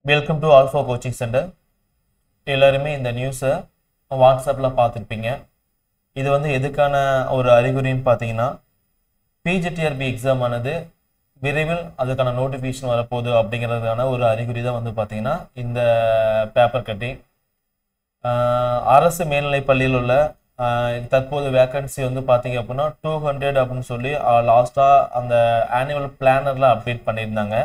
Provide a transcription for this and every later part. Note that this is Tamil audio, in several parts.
Welcome to alpha coaching centre. எல்லாருமே இந்த நியூஸை வாட்ஸ்அப்பில் பார்த்துருப்பீங்க. இது வந்து எதுக்கான ஒரு அறிகுறின்னு பார்த்தீங்கன்னா, பிஜிடிஆர்பி எக்ஸாம் ஆனது விரைவில் அதுக்கான நோட்டிஃபிகேஷன் வரப்போகுது அப்படிங்கிறதுக்கான ஒரு அறிகுறி தான் வந்து பார்த்தீங்கன்னா இந்த பேப்பர் கட்டிங். அரசு மேல்நிலைப் பள்ளியில் உள்ள தற்போது வேக்கன்சி வந்து பார்த்தீங்க அப்படின்னா 200 அப்படின்னு சொல்லி லாஸ்ட்டாக அந்த ஆனுவல் பிளானரில் அப்டேட் பண்ணியிருந்தாங்க.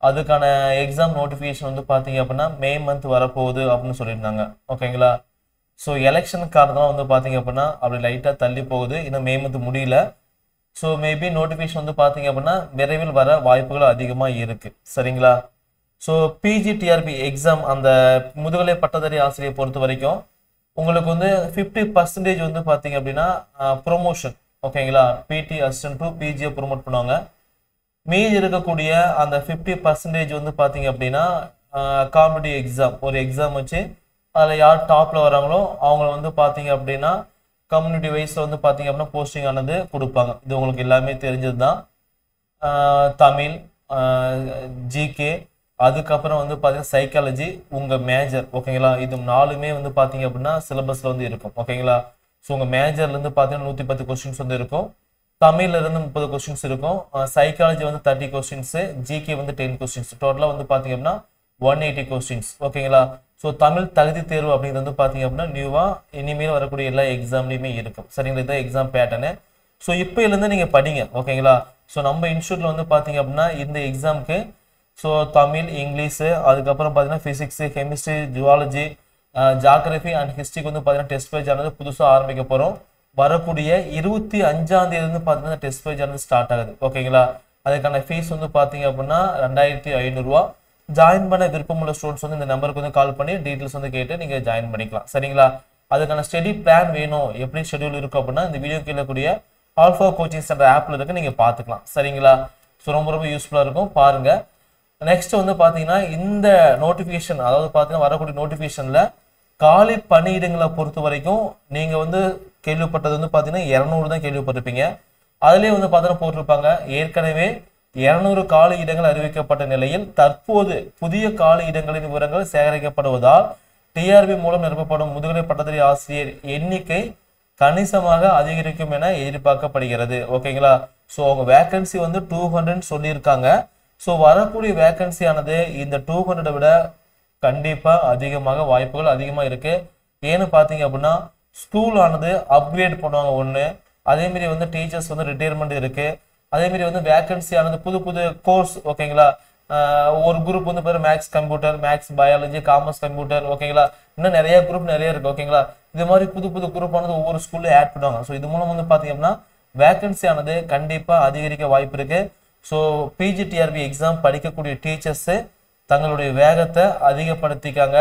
அதுக்கான எக்ஸாம் நோட்டிஃபிகேஷன் வந்து பார்த்தீங்க அப்படின்னா மே மந்த் வரப்போகுது அப்படின்னு சொல்லியிருந்தாங்க. ஓகேங்களா? ஸோ எலெக்ஷன் காரணம் வந்து பார்த்தீங்க அப்படின்னா அப்படி லைட்டாக தள்ளி போகுது, இன்னும் மே மந்த் முடியல. ஸோ மேபி நோட்டிஃபிகேஷன் வந்து பார்த்தீங்க அப்படின்னா விரைவில் வர வாய்ப்புகள் அதிகமாக இருக்குது. சரிங்களா? ஸோ பிஜிடிஆர்பி எக்ஸாம் அந்த முதுகலை பட்டதாரி ஆசிரியை பொறுத்த வரைக்கும் உங்களுக்கு வந்து 50% வந்து பார்த்தீங்க அப்படின்னா ப்ரொமோஷன். ஓகேங்களா? பிடி அசிஸ்டன்ட் டு பிஜியை ப்ரொமோட் பண்ணுவாங்க. மீதி இருக்கக்கூடிய அந்த 50% வந்து பார்த்தீங்க அப்படின்னா காம்படிட்டிவ் எக்ஸாம், ஒரு எக்ஸாம் வச்சு அதில் யார் டாப்பில் வராங்களோ அவங்கள வந்து பார்த்தீங்க அப்படின்னா கம்யூனிட்டி வைஸில் வந்து பார்த்தீங்க அப்படின்னா போஸ்டிங் ஆனது கொடுப்பாங்க. இது உங்களுக்கு எல்லாமே தெரிஞ்சது தான். தமிழ், ஜிகே, அதுக்கப்புறம் வந்து பார்த்தீங்கன்னா சைக்காலஜி, உங்கள் மேஜர். ஓகேங்களா? இது 4மே வந்து பார்த்தீங்க அப்படின்னா சிலபஸில் வந்து இருக்கும். ஓகேங்களா? ஸோ உங்கள் மேஜர்லேருந்து பார்த்தீங்கன்னா 110 கொஸ்டின்ஸ் வந்து இருக்கும். தமிழ்ல இருந்து 30 கொஸ்டின்ஸ் இருக்கும். சைக்காலஜி வந்து 30 கொஸ்டின்ஸ், ஜிகே வந்து 10 கொஸ்டின்ஸ், டோட்டலாக வந்து பார்த்தீங்க அப்படின்னா 180 கொஸ்டின்ஸ். ஓகேங்களா? ஸோ தமிழ் தகுதி தேர்வு அப்படிங்கிறது வந்து பார்த்தீங்க அப்படின்னா நியூவாக இனிமேல் வரக்கூடிய எல்லா எக்ஸாம்லையுமே இருக்கும். சரிங்களா? இதுதான் எக்ஸாம் பேட்டர்னு. ஸோ இப்போலேருந்து நீங்கள் படிங்க. ஓகேங்களா? ஸோ நம்ம இன்ஸ்டியூட்டில் வந்து பார்த்தீங்க அப்படின்னா இந்த எக்ஸாமுக்கு ஸோ தமிழ், இங்கிலீஷு, அதுக்கப்புறம் பார்த்தீங்கன்னா physics, chemistry, zoology, geography and ஹிஸ்ட்ரிக்கு வந்து பார்த்தீங்கன்னா டெஸ்ட் பேஜ் ஆனது புதுசாக ஆரம்பிக்க போகிறோம். வரக்கூடிய 25ஆம் தேதி வந்து பார்த்தீங்கன்னா டெஸ்ட் பேஜ் ஆனது ஸ்டார்ட் ஆகுது. ஓகேங்களா? அதுக்கான ஃபீஸ் வந்து பார்த்தீங்க அப்படின்னா 2500 ரூபா. ஜாயின் பண்ண விருப்பமுள்ள ஸ்டூடெண்ட்ஸ் வந்து இந்த நம்பருக்கு வந்து கால் பண்ணி டீட்டெயில்ஸ் வந்து கேட்டு நீங்கள் ஜாயின் பண்ணிக்கலாம். சரிங்களா? அதுக்கான ஸ்டடி பிளான் வேணும், எப்படி ஷெடியூல் இருக்கும் அப்படின்னா இந்த வீடியோ கீழே கூடிய ஆல்ஃபா கோச்சிங் சென்டர் ஆப்பில் இருக்கு, நீங்கள் பார்த்துக்கலாம். சரிங்களா? ஸோ ரொம்ப யூஸ்ஃபுல்லாக இருக்கும், பாருங்க. நெக்ஸ்ட் வந்து பார்த்தீங்கன்னா இந்த நோட்டிஃபிகேஷன், அதாவது பார்த்தீங்கன்னா வரக்கூடிய நோட்டிஃபிகேஷனில் காலி பணியிடங்களை பொறுத்த வரைக்கும் நீங்கள் வந்து கேள்விப்பட்டது வந்து பார்த்தீங்கன்னா 200 தான் கேள்விப்பட்டிருப்பீங்க. அதுலேயே வந்து பார்த்தீங்கன்னா போட்டிருப்பாங்க ஏற்கனவே 200 காலி இடங்கள் அறிவிக்கப்பட்ட நிலையில் தற்போது புதிய காலி இடங்களின் விவரங்கள் சேகரிக்கப்படுவதால் டிஆர்பி மூலம் நிரப்பப்படும் முதுகலை பட்டதாரி ஆசிரியர் எண்ணிக்கை கணிசமாக அதிகரிக்கும் என எதிர்பார்க்கப்படுகிறது. ஓகேங்களா? ஸோ அவங்க வேக்கன்சி வந்து 200 சொல்லியிருக்காங்க. ஸோ வரக்கூடிய வேக்கன்சி ஆனது இந்த 200 விட கண்டிப்பாக அதிகமாக வாய்ப்புகள் அதிகமாக இருக்கு. ஏன்னு பார்த்தீங்க அப்படின்னா ஸ்கூல் ஆனது அப்கிரேட் பண்ணுவாங்க ஒன்று, அதேமாரி வந்து டீச்சர்ஸ் வந்து ரிட்டையர்மெண்ட் இருக்கு, அதேமாரி வந்து வேக்கன்சி ஆனது புது புது கோர்ஸ். ஓகேங்களா? ஒரு குரூப் வந்து பேர் maths computer, maths biology, commerce computer. ஓகேங்களா? இன்னும் நிறைய குரூப் நிறைய இருக்கு. ஓகேங்களா? இது மாதிரி புது புது குரூப் ஆனது ஒவ்வொரு ஸ்கூல்லையும் ஆட் பண்ணுவாங்க. ஸோ இது மூலம் வந்து பார்த்தீங்க அப்படின்னா வேக்கன்சி ஆனது கண்டிப்பாக அதிகரிக்க வாய்ப்பு இருக்கு. ஸோ பிஜிடிஆர்பி எக்ஸாம் படிக்கக்கூடிய டீச்சர்ஸு தங்களுடைய வேகத்தை அதிகப்படுத்திக்காங்க,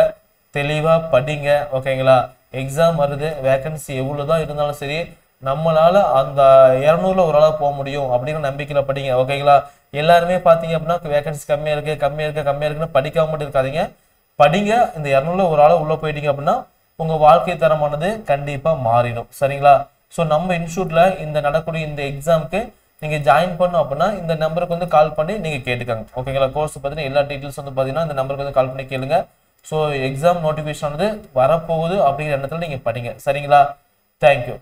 தெளிவாக படிங்க. ஓகேங்களா? எக்ஸாம் வருது, வேக்கன்சி எவ்வளோதான் இருந்தாலும் சரி நம்மளால அந்த 200ல் ஒரு ஆளாக போக முடியும் அப்படிங்கிற நம்பிக்கையில் படிங்க. ஓகேங்களா? எல்லாருமே பார்த்தீங்க அப்படின்னா வேக்கன்சி கம்மியாக இருக்குன்னு படிக்காம மட்டும் இருக்காதீங்க, படிங்க. இந்த 200ல் ஒரு ஆளாக உள்ளே போயிட்டீங்க அப்படின்னா உங்கள் வாழ்க்கை தரமானது கண்டிப்பாக மாறிடும். சரிங்களா? ஸோ நம்ம இன்ஸ்டியூட்டில் இந்த நடக்கூடிய இந்த எக்ஸாமுக்கு நீங்கள் ஜாயின் பண்ணணும் அப்படின்னா இந்த நம்பருக்கு வந்து கால் பண்ணி நீங்கள் கேட்டுக்காங்க. ஓகேங்களா? கோர்ஸ் பார்த்தீங்கன்னா எல்லா டீட்டெயில்ஸ் வந்து பார்த்தீங்கன்னா இந்த நம்பருக்கு வந்து கால் பண்ணி கேளுங்க. ஸோ எக்ஸாம் நோட்டிஃபிகேஷன் வந்து வரப்போகுது அப்படிங்கிற எண்ணத்தில் நீங்கள் படிங்க. சரிங்களா? தேங்க்யூ.